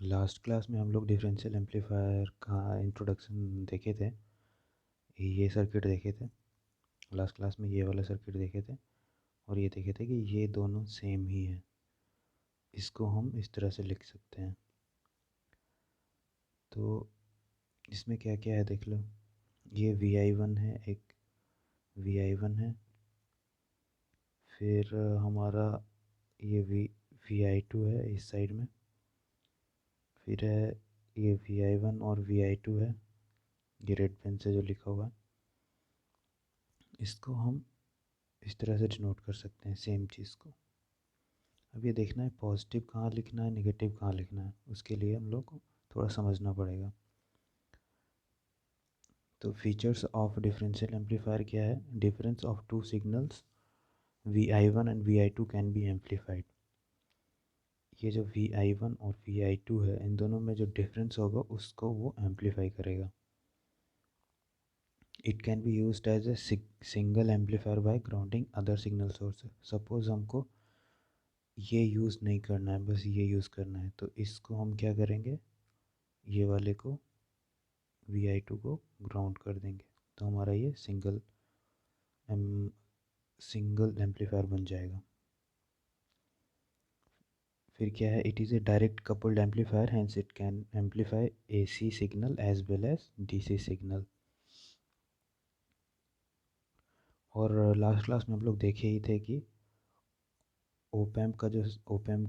Last class में हम लोग डिफरेंशियल एम्पलीफायर का इंट्रोडक्शन देखे थे। ये सर्किट देखे थे लास्ट क्लास में, ये वाला सर्किट देखे थे और ये देखे थे कि ये दोनों सेम ही है। इसको हम इस तरह से लिख सकते हैं। तो इसमें क्या क्या है देख लो। ये Vi1 है, एक Vi1 है। फिर हमारा ये Vi2 है इस साइड में। फिर है ये Vi1 और Vi2 है, ये रेड पेन से जो लिखा हुआ है। इसको हम इस तरह से डिनोट कर सकते हैं सेम चीज़ को। अब ये देखना है पॉजिटिव कहाँ लिखना है, नेगेटिव कहाँ लिखना है, उसके लिए हम लोग को थोड़ा समझना पड़ेगा। तो फीचर्स ऑफ डिफरेंशियल एम्पलीफायर क्या है? Difference of two signals Vi1 and Vi2 can be amplified. ये जो Vi1 और Vi2 है, इन दोनों में जो डिफरेंस होगा उसको वो एम्पलीफाई करेगा। It can be used as a single amplifier by grounding other signal source. Suppose हमको ये यूज़ नहीं करना है, बस ये यूज़ करना है, तो इसको हम क्या करेंगे, ये वाले को Vi2 को ग्राउंड कर देंगे, तो हमारा ये सिंगल एम्पलीफायर बन जाएगा। फिर क्या है, it is a direct coupled amplifier, hence it can amplify AC signal as well as DC signal. और लास्ट क्लास में हम लोग देखे ही थे कि ओपैम्प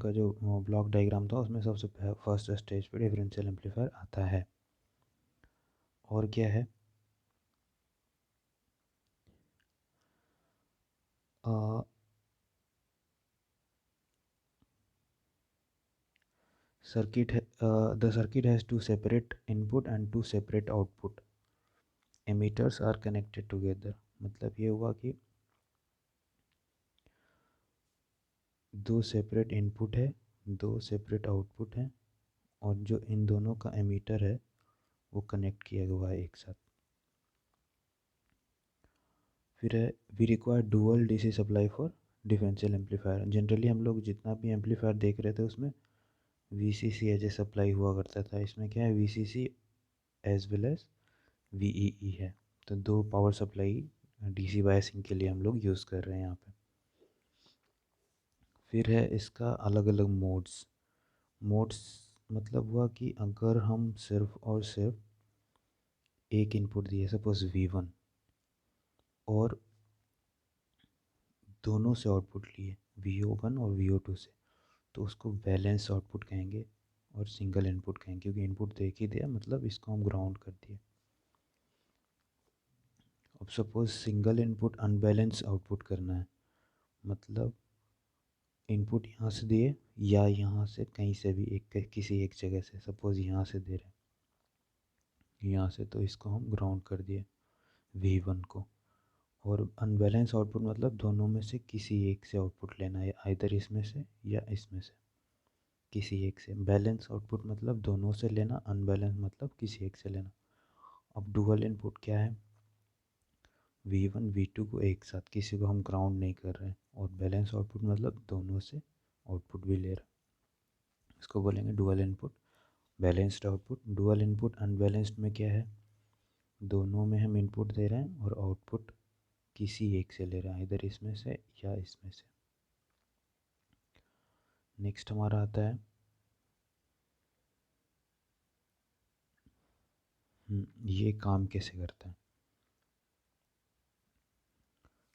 का जो ब्लॉक डायग्राम था, उसमें सबसे फर्स्ट स्टेज पे डिफरेंशियल एम्पलीफायर आता है। और क्या है, the circuit has two separate input and two separate output. Emitters are connected together. मतलब ये हुआ कि दो सेपरेट इनपुट है, दो सेपरेट आउटपुट है, और जो इन दोनों का एमीटर है वो कनेक्ट किया हुआ है एक साथ। फिर है we require dual DC supply for differential amplifier. Generally हम लोग जितना भी एम्पलीफायर देख रहे थे उसमें VCC एज ए सप्लाई हुआ करता था। इसमें क्या है, VCC as well as VEE है। तो दो पावर सप्लाई DC बायसिंग के लिए हम लोग यूज़ कर रहे हैं यहाँ पे। फिर है इसका अलग अलग मोड्स। मोड्स मतलब हुआ कि अगर हम सिर्फ और सिर्फ एक इनपुट दिए, सपोज V1, और दोनों से आउटपुट लिए VO1 और VO2 से, तो उसको बैलेंस आउटपुट कहेंगे और सिंगल इनपुट कहेंगे, क्योंकि इनपुट दे ही दिया, मतलब इसको हम ग्राउंड कर दिए। अब suppose single input unbalance output करना है, मतलब इनपुट यहाँ से दिए या यहाँ से कहीं से भी एक, किसी एक जगह से, सपोज यहाँ से दे रहे हैं यहाँ से, तो इसको हम ग्राउंड कर दिए V1 को। और अनबैलेंस आउटपुट मतलब दोनों में से किसी एक से आउटपुट लेना है, आइदर इसमें से या इसमें से, किसी एक से। बैलेंस आउटपुट मतलब दोनों से लेना, अनबैलेंस मतलब किसी एक से लेना। अब डुअल इनपुट क्या है, V1 V2 को एक साथ, किसी को हम ग्राउंड नहीं कर रहे हैं, और बैलेंस आउटपुट मतलब दोनों से आउटपुट भी ले रहे हैं, इसको बोलेंगे dual input. Balanced output, dual input unbalanced में क्या है, दोनों में हम इनपुट दे रहे हैं और आउटपुट किसी एक से ले रहे हैं, इधर इसमें से या इसमें से। नेक्स्ट हमारा आता है ये काम कैसे करता है।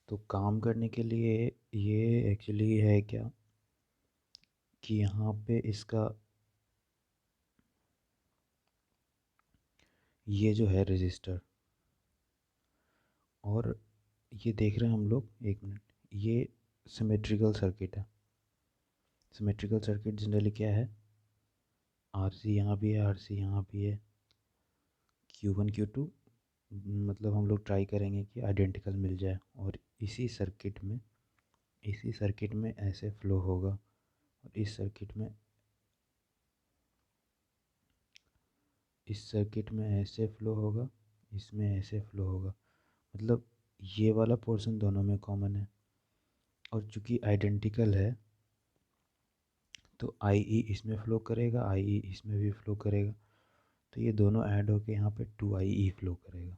तो काम करने के लिए ये एक्चुअली है क्या कि यहाँ पे इसका ये जो है रजिस्टर, और ये देख रहे हैं हम लोग, एक मिनट, ये सिमेट्रिकल सर्किट है। सिमेट्रिकल सर्किट जनरली क्या है, RC यहाँ भी है, RC यहाँ भी है, Q1 Q2, मतलब हम लोग ट्राई करेंगे कि आइडेंटिकल मिल जाए, और इसी सर्किट में ऐसे फ्लो होगा, और इस सर्किट में ऐसे फ्लो होगा, इसमें ऐसे फ्लो होगा, मतलब ये वाला पोर्शन दोनों में कॉमन है। और चूंकि आइडेंटिकल है तो आई ई इसमें फ़्लो करेगा, आई ई इसमें भी फ़्लो करेगा, तो ये दोनों ऐड होके यहाँ पे 2IE फ़्लो करेगा,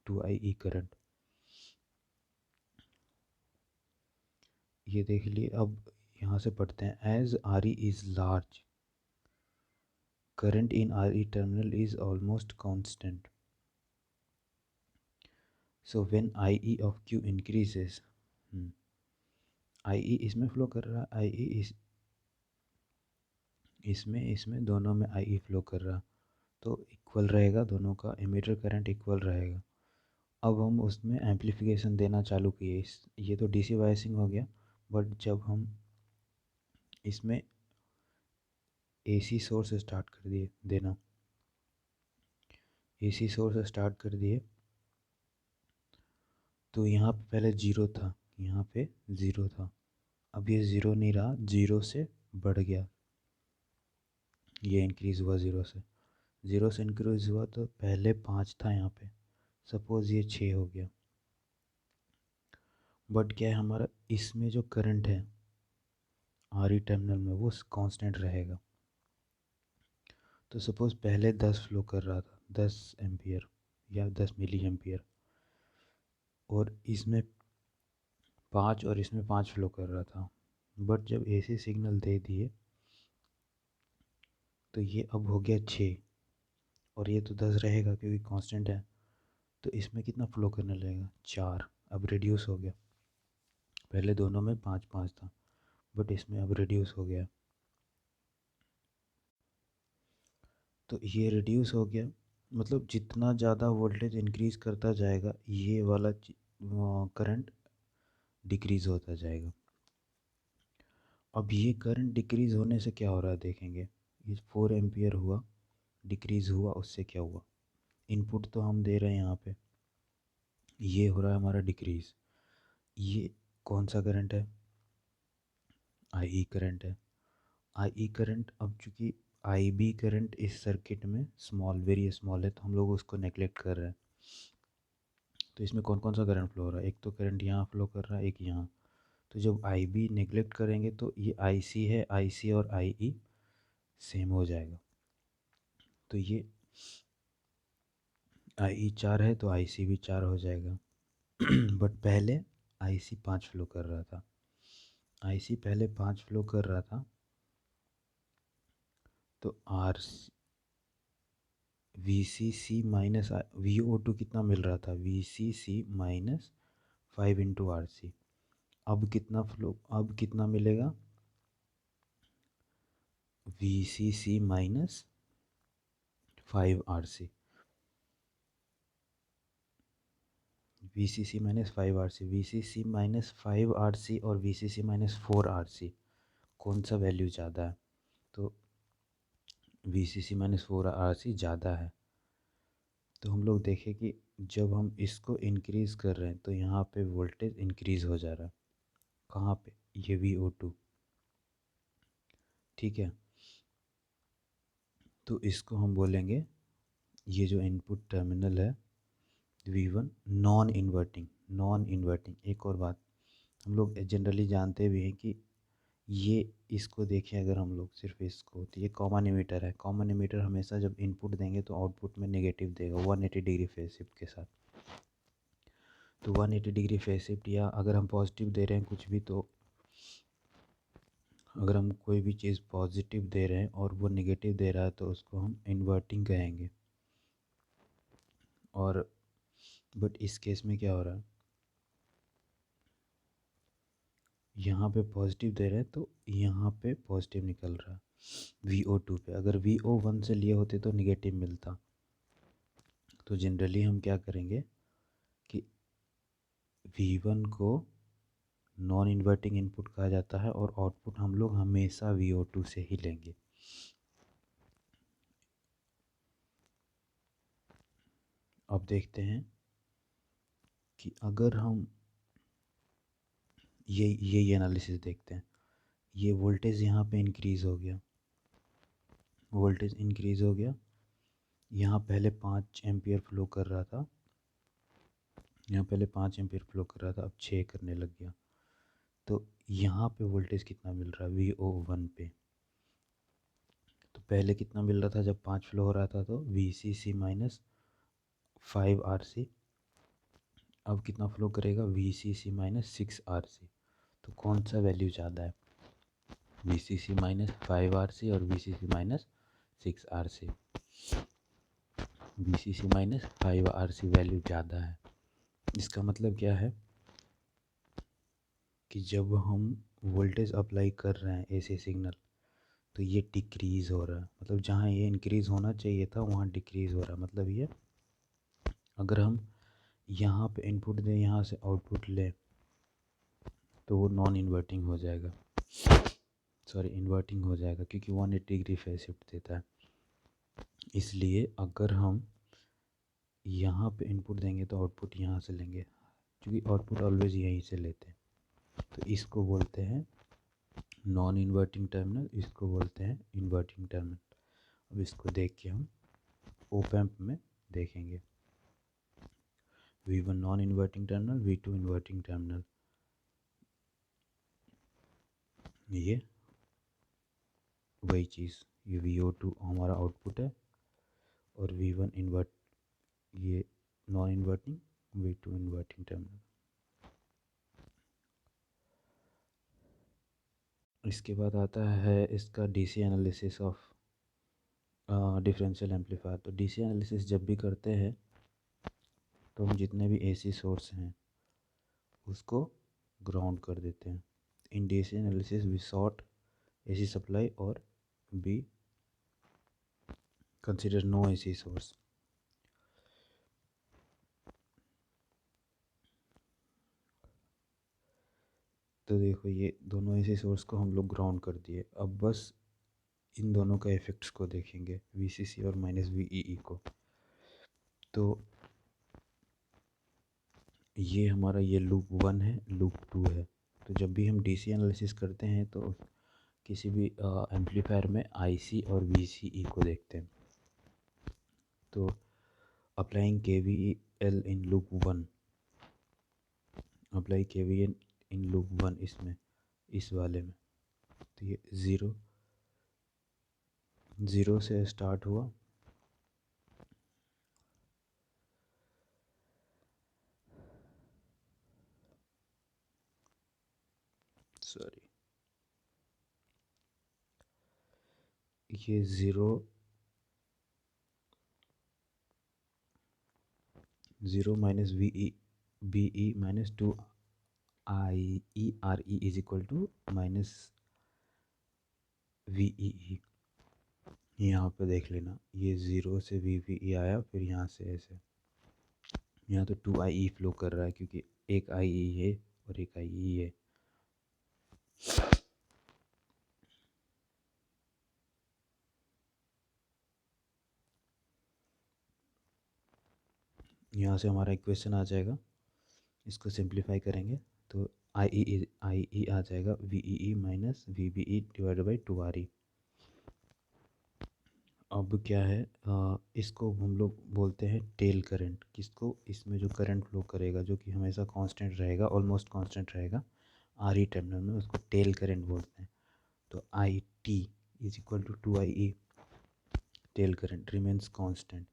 2IE करंट। ये देख लिए। अब यहाँ से पढ़ते हैं, as R E is large current in RE terminal is almost constant. So when IE of Q increases, IE इसमें फ्लो कर रहा है, IE इसमें इसमें दोनों में IE फ्लो कर रहा, तो इक्वल रहेगा, दोनों का एमीटर करंट इक्वल रहेगा। अब हम उसमें एम्पलीफिकेशन देना चालू किए, ये तो डीसी बायसिंग हो गया, बट जब हम इसमें AC सोर्स स्टार्ट कर दिए देना, AC सोर्स स्टार्ट कर दिए, तो यहाँ पे पहले ज़ीरो था, यहाँ पे ज़ीरो था, अब ये ज़ीरो नहीं रहा, ज़ीरो से बढ़ गया, ये इंक्रीज़ हुआ ज़ीरो से इंक्रीज़ हुआ, तो पहले 5 था यहाँ पे, सपोज़ ये 6 हो गया। बट क्या है, हमारा इसमें जो करंट है RE टर्मिनल में वो कांस्टेंट रहेगा। तो सपोज़ पहले 10 फ्लो कर रहा था, 10 एम्पियर या 10 मिली एम्पियर, और इसमें 5 और इसमें 5 फ्लो कर रहा था। बट जब AC सिग्नल दे दिए तो ये अब हो गया 6, और ये तो 10 रहेगा क्योंकि कांस्टेंट है, तो इसमें कितना फ्लो करने लगेगा, 4। अब रिड्यूस हो गया, पहले दोनों में 5-5 था, बट इसमें अब रिड्यूस हो गया, तो ये रिड्यूस हो गया, मतलब जितना ज़्यादा वोल्टेज इंक्रीज़ करता जाएगा ये वाला करंट डिक्रीज़ होता जाएगा। अब ये करंट डिक्रीज़ होने से क्या हो रहा है देखेंगे, ये 4 एम्पियर हुआ, डिक्रीज़ हुआ, उससे क्या हुआ, इनपुट तो हम दे रहे हैं यहाँ पे, ये हो रहा है हमारा डिक्रीज़। ये कौन सा करंट है, IE करंट है। IE करंट, अब चूँकि IB करंट इस सर्किट में स्मॉल, वेरी स्मॉल है, तो हम लोग उसको नेगलेक्ट कर रहे हैं। तो इसमें कौन कौन सा करंट फ्लो हो रहा है, एक तो करंट यहाँ फ्लो कर रहा है, एक यहाँ, तो जब IB नेगलेक्ट करेंगे तो ये IC है, IC और IE सेम हो जाएगा, तो ये IE 4 है तो IC भी 4 हो जाएगा। बट पहले IC 5 फ्लो कर रहा था, IC पहले 5 फ्लो कर रहा था, तो VCC माइनस VO2 कितना मिल रहा था, VCC माइनस 5 इंटू RC। अब कितना फ्लो, अब कितना मिलेगा, VCC minus 5 RC, VCC minus 5 RC, VCC minus 5 RC और VCC माइनस 4 RC, कौन सा वैल्यू ज़्यादा है, तो VCC माइनस 4 RC ज़्यादा है। तो हम लोग देखें कि जब हम इसको इंक्रीज़ कर रहे हैं तो यहाँ पे वोल्टेज इंक्रीज़ हो जा रहा है, कहाँ पे, ये VO2, ठीक है। तो इसको हम बोलेंगे, ये जो इनपुट टर्मिनल है V1 non inverting, non inverting. एक और बात, हम लोग जनरली जानते भी हैं कि ये, इसको देखें अगर हम लोग सिर्फ इसको, तो ये कॉमन एमीटर है, कॉमन एमीटर हमेशा जब इनपुट देंगे तो आउटपुट में नेगेटिव देगा 180 डिग्री फेज शिफ्ट के साथ। तो 180 डिग्री फेज शिफ्ट, या अगर हम पॉजिटिव दे रहे हैं कुछ भी, तो अगर हम कोई भी चीज़ पॉजिटिव दे रहे हैं और वो नेगेटिव दे रहा है तो उसको हम इन्वर्टिंग कहेंगे। और बट इस केस में क्या हो रहा है, यहाँ पे पॉजिटिव दे रहे हैं तो यहाँ पे पॉजिटिव निकल रहा है VO2 पे, अगर VO1 से लिए होते तो निगेटिव मिलता। तो जनरली हम क्या करेंगे कि V1 को नॉन इन्वर्टिंग इनपुट कहा जाता है और आउटपुट हम लोग हमेशा VO2 से ही लेंगे। अब देखते हैं कि अगर हम ये एनालिसिस देखते हैं, ये वोल्टेज यहाँ पे इंक्रीज़ हो गया, वोल्टेज इंक्रीज़ हो गया, यहाँ पहले 5 एम्पियर फ्लो कर रहा था, यहाँ पहले 5 एम्पियर फ्लो कर रहा था, अब 6 करने लग गया, तो यहाँ पे वोल्टेज कितना मिल रहा है, VO1 पे, पहले कितना मिल रहा था जब 5 फ्लो हो रहा था, तो VCC माइनस 5RC। अब कितना फ्लो करेगा, VCC माइनस 6RC। तो कौन सा वैल्यू ज़्यादा है, VCC माइनस 5RC और VCC minus 6RC। VCC minus 5RC value ज़्यादा है। इसका मतलब क्या है कि जब हम वोल्टेज अप्लाई कर रहे हैं AC सिग्नल, तो ये डिक्रीज़ हो रहा है, मतलब जहाँ ये इंक्रीज़ होना चाहिए था वहाँ डिक्रीज़ हो रहा है। मतलब ये अगर हम यहाँ पे इनपुट दें, यहाँ से आउटपुट लें, तो वो नॉन इन्वर्टिंग हो जाएगा, सॉरी इन्वर्टिंग हो जाएगा, क्योंकि 180 डिग्री फेज शिफ्ट देता है। इसलिए अगर हम यहाँ पे इनपुट देंगे तो आउटपुट यहाँ से लेंगे, क्योंकि आउटपुट ऑलवेज यहीं से लेते हैं। तो इसको बोलते हैं नॉन इन्वर्टिंग टर्मिनल, इसको बोलते हैं इन्वर्टिंग टर्मिनल। अब इसको देख के हम ओप एम्प में देखेंगे। V1 non inverting terminal, V2 inverting terminal. ये वही चीज़, ये VO2 हमारा आउटपुट है और V1 इन्वर्ट, ये non inverting, V2 inverting terminal. इसके बाद आता है इसका DC analysis of differential amplifier. तो DC एनालिसिस जब भी करते हैं तो हम जितने भी AC सोर्स हैं उसको ग्राउंड कर देते हैं। In DC analysis we short AC supply और we consider no AC source. तो देखो ये दोनों AC सोर्स को हम लोग ग्राउंड कर दिए। अब बस इन दोनों का इफेक्ट्स को देखेंगे, VCC और माइनस VEE को। तो ये हमारा ये लूप 1 है, लूप 2 है। तो जब भी हम DC एनालिसिस करते हैं तो किसी भी एम्पलीफायर में IC और VCE को देखते हैं। तो applying KVL in loop 1, apply KVL in loop 1, इसमें इस वाले में, तो ये ज़ीरो से स्टार्ट हुआ, सॉरी ये zero minus VE minus 2IERE is equal to minus VEE। यहाँ पे देख लेना, ये ज़ीरो से VVE आया, फिर यहाँ से ऐसे, यहाँ तो 2IE फ्लो कर रहा है क्योंकि एक IE है और एक IE है। यहाँ से हमारा इक्वेशन आ जाएगा, इसको सिंप्लीफाई करेंगे तो IE आ जाएगा VEE minus VBE divided by 2RE। अब क्या है, इसको हम लोग बोलते हैं टेल करंट। किसको, इसमें जो करंट फ्लो करेगा जो कि हमेशा कांस्टेंट रहेगा, ऑलमोस्ट कांस्टेंट रहेगा RE टर्मिनल में, उसको टेल करंट बोलते हैं। तो IT is equal to 2IE, tail current remains constant.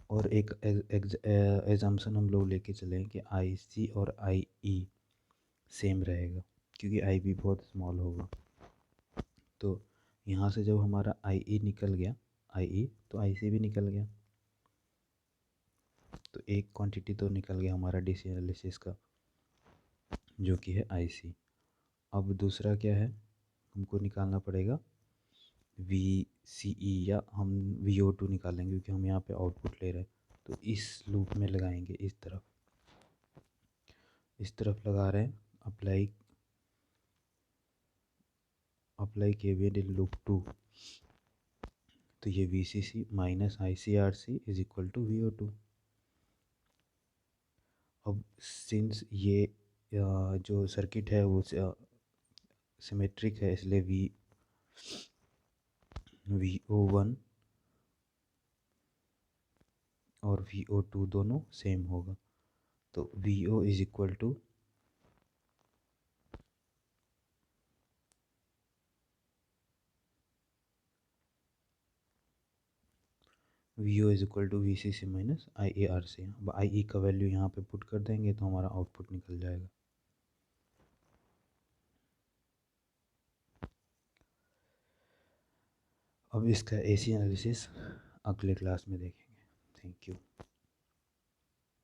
और एक एग्जाम्पशन हम लोग लेके चलें कि IC और IE सेम रहेगा, क्योंकि IB बहुत स्मॉल होगा। तो यहाँ से जब हमारा IE निकल गया, IE, तो IC भी निकल गया। तो एक क्वांटिटी तो निकल गया हमारा DC एनालिसिस का, जो कि है IC। अब दूसरा क्या है, हमको निकालना पड़ेगा VCE, या हम VO2 निकालेंगे क्योंकि हम यहाँ पे आउटपुट ले रहे हैं। तो इस लूप में लगाएंगे, इस तरफ लगा रहे हैं, अप्लाई KVL इन लूप 2। तो ये VCC minus ICRC is equal to VO2। अब सिंस ये जो सर्किट है वो सिमेट्रिक है, इसलिए VO1 और VO2 दोनों सेम होगा। तो VO is equal to V O is equal to V C C minus I A R C. अब आई ई का वैल्यू यहाँ पे पुट कर देंगे तो हमारा आउटपुट निकल जाएगा। अब इसका एसी एनालिसिस अगले क्लास में देखेंगे। Thank you.